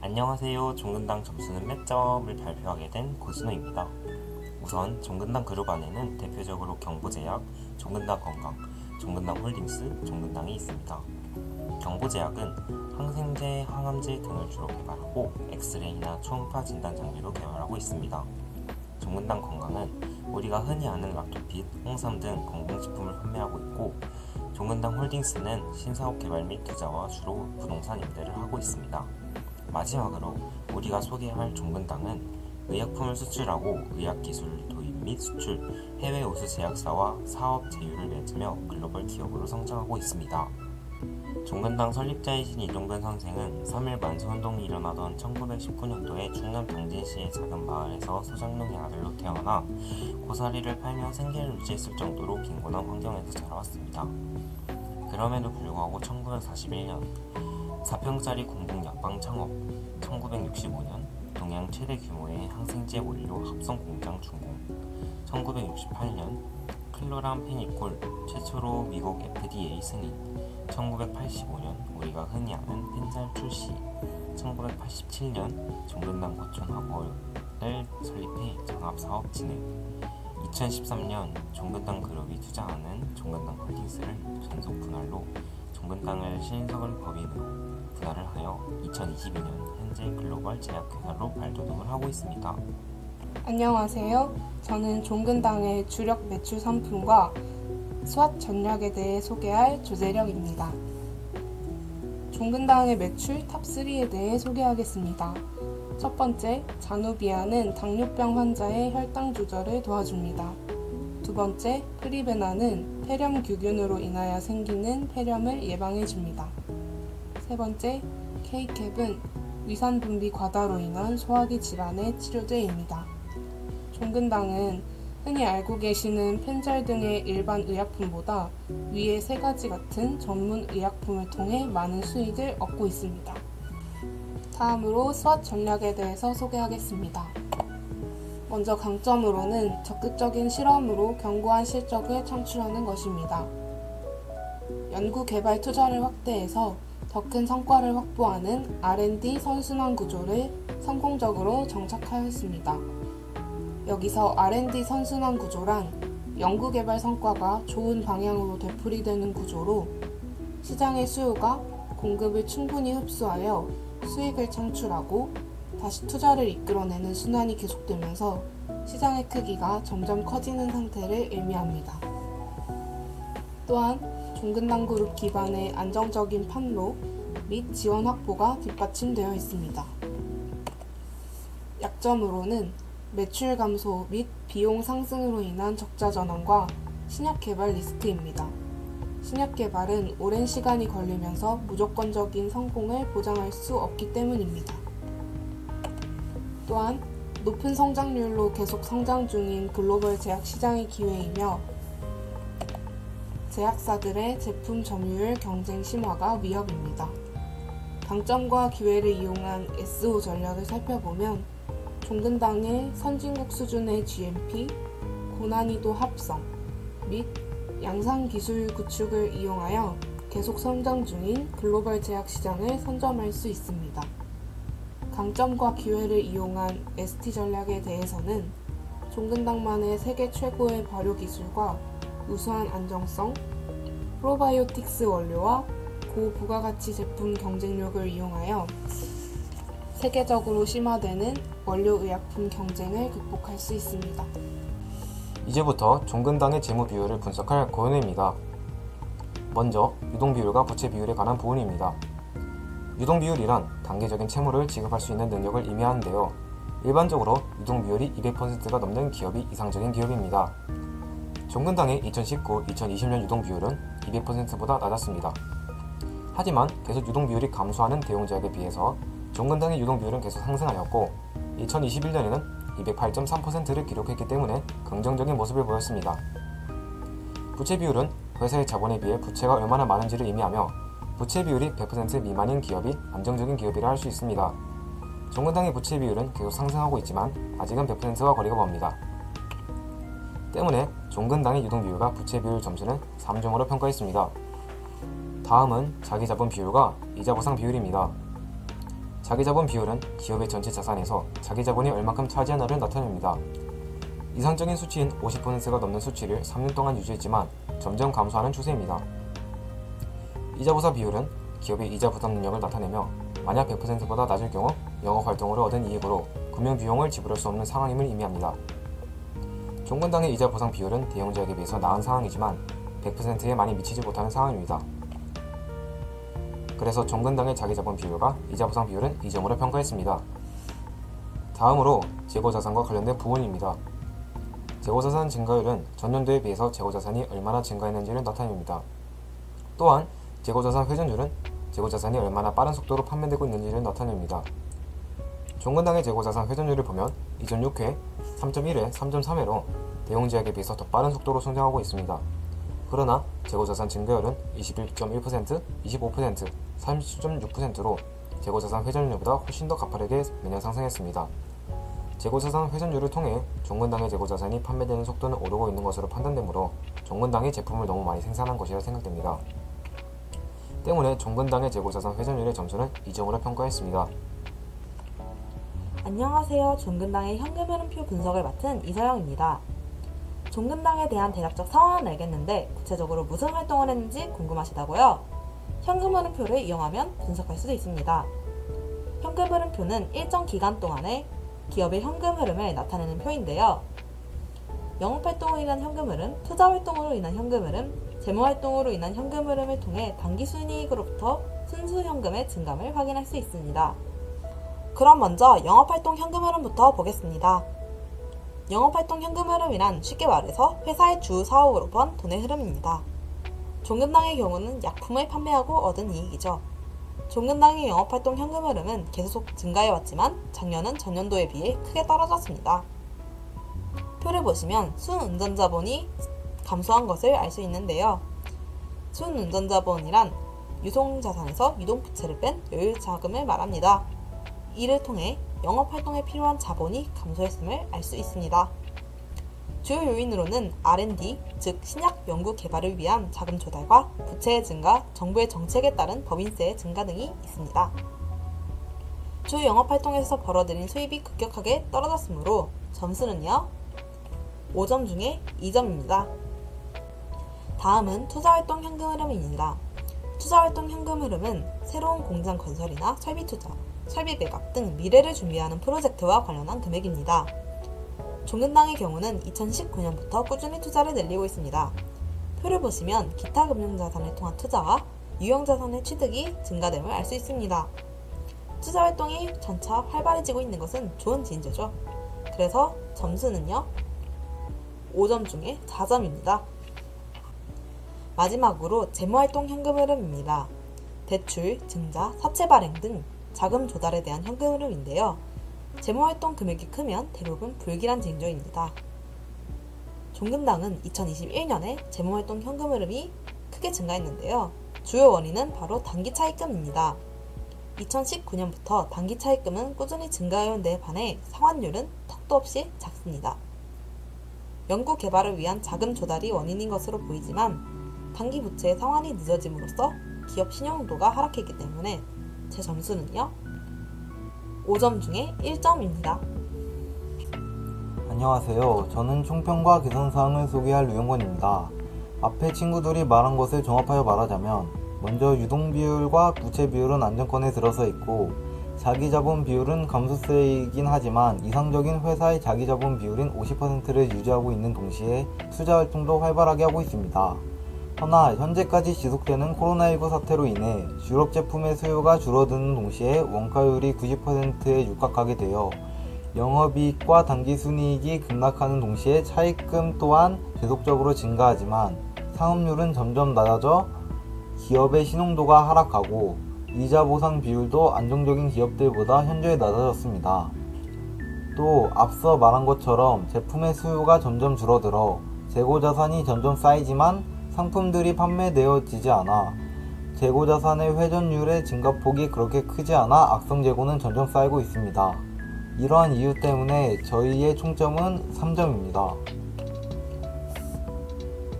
안녕하세요. 종근당 점수는 몇 점을 발표하게 된 고순호입니다. 우선 종근당 그룹 안에는 대표적으로 경보제약, 종근당건강, 종근당홀딩스, 종근당이 있습니다. 경보제약은 항생제, 항암제 등을 주로 개발하고 엑스레이나 초음파 진단 장비로 개발하고 있습니다. 종근당건강은 우리가 흔히 아는 락토핏, 홍삼 등 건강식품을 판매하고 있고, 종근당홀딩스는 신사업 개발 및 투자와 주로 부동산 임대를 하고 있습니다. 마지막으로 우리가 소개할 종근당은 의약품을 수출하고 의학기술 도입 및 수출, 해외 우수 제약사와 사업 제휴를 맺으며 글로벌 기업으로 성장하고 있습니다. 종근당 설립자이신 이종근 선생은 3.1 만세운동이 일어나던 1919년도에 충남 당진시의 작은 마을에서 소장농의 아들로 태어나 고사리를 팔며 생계를 유지했을 정도로 빈곤한 환경에서 자라왔습니다. 그럼에도 불구하고 1941년 4평짜리 공동 약방 창업, 1965년 동양 최대 규모의 항생제 원료 합성 공장 준공, 1968년 클로람 페니콜 최초로 미국 FDA 승인, 1985년 우리가 흔히 아는 펜잘 출시, 1987년 종근당 고촌학원을 설립해 장합사업 진행, 2013년 종근당 그룹이 투자하는 종근당 홀딩스를 전속 분할로 종근당을 신성을 법인으로 분할을 하여 2022년 현재 글로벌 제약회사로 발돋움을 하고 있습니다. 안녕하세요. 저는 종근당의 주력 매출 상품과 수확 전략에 대해 소개할 조재력입니다. 종근당의 매출 탑3에 대해 소개하겠습니다. 첫 번째, 자누비아는 당뇨병 환자의 혈당 조절을 도와줍니다. 두 번째, 프리베나는 폐렴규균으로 인하여 생기는 폐렴을 예방해줍니다. 세 번째, K캡은 위산 분비 과다로 인한 소화기 질환의 치료제입니다. 종근당은 흔히 알고 계시는 펜잘 등의 일반 의약품보다 위의 세 가지 같은 전문 의약품을 통해 많은 수익을 얻고 있습니다. 다음으로 수확 전략에 대해서 소개하겠습니다. 먼저 강점으로는 적극적인 실험으로 견고한 실적을 창출하는 것입니다. 연구개발 투자를 확대해서 더 큰 성과를 확보하는 R&D 선순환 구조를 성공적으로 정착하였습니다. 여기서 R&D 선순환 구조란 연구개발 성과가 좋은 방향으로 되풀이되는 구조로 시장의 수요가 공급을 충분히 흡수하여 수익을 창출하고 다시 투자를 이끌어내는 순환이 계속되면서 시장의 크기가 점점 커지는 상태를 의미합니다. 또한 종근당 그룹 기반의 안정적인 판로 및 지원 확보가 뒷받침되어 있습니다. 약점으로는 매출 감소 및 비용 상승으로 인한 적자 전환과 신약 개발 리스크입니다. 신약 개발은 오랜 시간이 걸리면서 무조건적인 성공을 보장할 수 없기 때문입니다. 또한 높은 성장률로 계속 성장 중인 글로벌 제약 시장의 기회이며 제약사들의 제품 점유율 경쟁 심화가 위협입니다. 강점과 기회를 이용한 SO 전략을 살펴보면 종근당의 선진국 수준의 GMP, 고난이도 합성 및 양산 기술 구축을 이용하여 계속 성장 중인 글로벌 제약 시장을 선점할 수 있습니다. 강점과 기회를 이용한 ST 전략에 대해서는 종근당만의 세계 최고의 발효 기술과 우수한 안정성, 프로바이오틱스 원료와 고부가가치 제품 경쟁력을 이용하여 세계적으로 심화되는 원료의약품 경쟁을 극복할 수 있습니다. 이제부터 종근당의 재무 비율을 분석할 고은혜입니다. 먼저 유동비율과 부채 비율에 관한 부분입니다. 유동비율이란 단계적인 채무를 지급할 수 있는 능력을 의미하는데요. 일반적으로 유동비율이 200%가 넘는 기업이 이상적인 기업입니다. 종근당의 2019-2020년 유동비율은 200%보다 낮았습니다. 하지만 계속 유동비율이 감소하는 대용제약에 비해서 종근당의 유동비율은 계속 상승하였고 2021년에는 208.3%를 기록했기 때문에 긍정적인 모습을 보였습니다. 부채 비율은 회사의 자본에 비해 부채가 얼마나 많은지를 의미하며 부채 비율이 100% 미만인 기업이 안정적인 기업이라 할 수 있습니다. 종근당의 부채 비율은 계속 상승하고 있지만 아직은 100%와 거리가 멉니다. 때문에 종근당의 유동비율과 부채 비율 점수는 3점으로 평가했습니다. 다음은 자기자본 비율과 이자 보상 비율입니다. 자기자본 비율은 기업의 전체 자산에서 자기자본이 얼마큼 차지하나를 나타냅니다. 이상적인 수치인 50%가 넘는 수치를 3년 동안 유지했지만 점점 감소하는 추세입니다. 이자보상 비율은 기업의 이자 부담 능력을 나타내며 만약 100%보다 낮을 경우 영업활동으로 얻은 이익으로 금융비용을 지불할 수 없는 상황임을 의미합니다. 종근당의 이자 보상 비율은 대형제약에 비해서 나은 상황이지만 100%에 많이 미치지 못하는 상황입니다. 그래서 종근당의 자기자본 비율과 이자 보상 비율은 2점으로 평가했습니다. 다음으로 재고자산과 관련된 부분입니다. 재고자산 증가율은 전년도에 비해서 재고자산이 얼마나 증가했는지를 나타냅니다. 또한 재고자산 회전율은 재고자산이 얼마나 빠른 속도로 판매되고 있는지를 나타냅니다. 종근당의 재고자산 회전율을 보면 2.6회, 3.1회, 3.3회로 대형제약에 비해서 더 빠른 속도로 성장하고 있습니다. 그러나 재고자산 증가율은 21.1%, 25%, 30.6%로 재고자산 회전율보다 훨씬 더 가파르게 매년 상승했습니다. 재고자산 회전율을 통해 종근당의 재고자산이 판매되는 속도는 오르고 있는 것으로 판단되므로 종근당이 제품을 너무 많이 생산한 것이라 생각됩니다. 때문에 종근당의 재고자산 회전율의 점수는 2점으로 평가했습니다. 안녕하세요. 종근당의 현금 흐름표 분석을 맡은 이서영입니다. 종근당에 대한 대략적 상황은 알겠는데 구체적으로 무슨 활동을 했는지 궁금하시다고요? 현금 흐름표를 이용하면 분석할 수도 있습니다. 현금 흐름표는 일정 기간 동안의 기업의 현금 흐름을 나타내는 표인데요. 영업활동으로 인한 현금 흐름, 투자활동으로 인한 현금 흐름, 재무활동으로 인한 현금 흐름을 통해 당기순이익으로부터 순수현금의 증감을 확인할 수 있습니다. 그럼 먼저 영업활동 현금 흐름부터 보겠습니다. 영업활동 현금 흐름이란 쉽게 말해서 회사의 주 사업으로 번 돈의 흐름입니다. 종근당의 경우는 약품을 판매하고 얻은 이익이죠. 종근당의 영업활동 현금 흐름은 계속 증가해왔지만 작년은 전년도에 비해 크게 떨어졌습니다. 표를 보시면 순운전자본이 감소한 것을 알 수 있는데요. 순운전자본이란 유동자산에서 유동부채를 뺀 여유자금을 말합니다. 이를 통해 영업활동에 필요한 자본이 감소했음을 알 수 있습니다. 주요 요인으로는 R&D, 즉 신약 연구 개발을 위한 자금 조달과 부채의 증가, 정부의 정책에 따른 법인세의 증가 등이 있습니다. 주 영업활동에서 벌어들인 수입이 급격하게 떨어졌으므로 점수는요, 5점 중에 2점입니다. 다음은 투자활동 현금 흐름입니다. 투자활동 현금 흐름은 새로운 공장 건설이나 설비 투자, 설비 매각 등 미래를 준비하는 프로젝트와 관련한 금액입니다. 종근당의 경우는 2019년부터 꾸준히 투자를 늘리고 있습니다. 표를 보시면 기타 금융자산을 통한 투자와 유형자산의 취득이 증가됨을 알 수 있습니다. 투자활동이 점차 활발해지고 있는 것은 좋은 징조죠. 그래서 점수는요, 5점 중에 4점입니다. 마지막으로 재무활동 현금 흐름입니다. 대출, 증자, 사채 발행 등 자금 조달에 대한 현금 흐름인데요. 재무활동 금액이 크면 대부분 불길한 징조입니다. 종근당은 2021년에 재무활동 현금 흐름이 크게 증가했는데요. 주요 원인은 바로 단기차입금입니다. 2019년부터 단기차입금은 꾸준히 증가해온 데에 반해 상환율은 턱도 없이 작습니다. 연구 개발을 위한 자금 조달이 원인인 것으로 보이지만 단기 부채의 상환이 늦어짐으로써 기업 신용도가 하락했기 때문에 제 점수는요, 5점 중에 1점입니다. 안녕하세요. 저는 총평과 개선사항을 소개할 류영권입니다. 앞에 친구들이 말한 것을 종합하여 말하자면 먼저 유동비율과 부채비율은 안정권에 들어서 있고 자기자본 비율은 감소세이긴 하지만 이상적인 회사의 자기자본 비율인 50%를 유지하고 있는 동시에 투자활동도 활발하게 하고 있습니다. 허나 현재까지 지속되는 코로나19 사태로 인해 유럽 제품의 수요가 줄어드는 동시에 원가율이 90%에 육박하게 되어 영업이익과 당기순이익이 급락하는 동시에 차입금 또한 계속적으로 증가하지만 상업률은 점점 낮아져 기업의 신용도가 하락하고 이자 보상 비율도 안정적인 기업들보다 현저히 낮아졌습니다. 또 앞서 말한 것처럼 제품의 수요가 점점 줄어들어 재고자산이 점점 쌓이지만 상품들이 판매되어지지 않아 재고자산의 회전율의 증가폭이 그렇게 크지 않아 악성 재고는 점점 쌓이고 있습니다. 이러한 이유 때문에 저희의 총점은 3점입니다.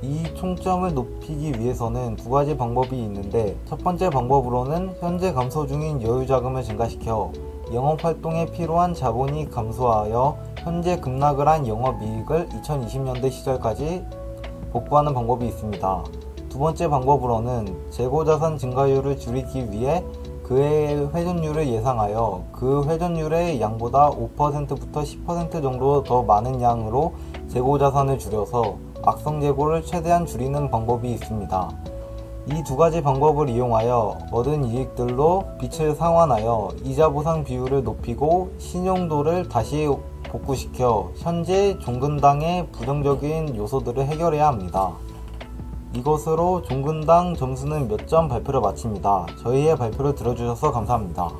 이 총점을 높이기 위해서는 두 가지 방법이 있는데, 첫 번째 방법으로는 현재 감소 중인 여유자금을 증가시켜 영업활동에 필요한 자본이 감소하여 현재 급락을 한 영업이익을 2020년대 시절까지 복구하는 방법이 있습니다. 두 번째 방법으로는 재고자산 증가율을 줄이기 위해 그의 회전율을 예상하여 그 회전율의 양보다 5%부터 10% 정도 더 많은 양으로 재고자산을 줄여서 악성재고를 최대한 줄이는 방법이 있습니다. 이 두 가지 방법을 이용하여 얻은 이익들로 빚을 상환하여 이자 보상 비율을 높이고 신용도를 다시 복구시켜 현재 종근당의 부정적인 요소들을 해결해야 합니다. 이것으로 종근당 점수는 몇 점 발표를 마칩니다. 저희의 발표를 들어주셔서 감사합니다.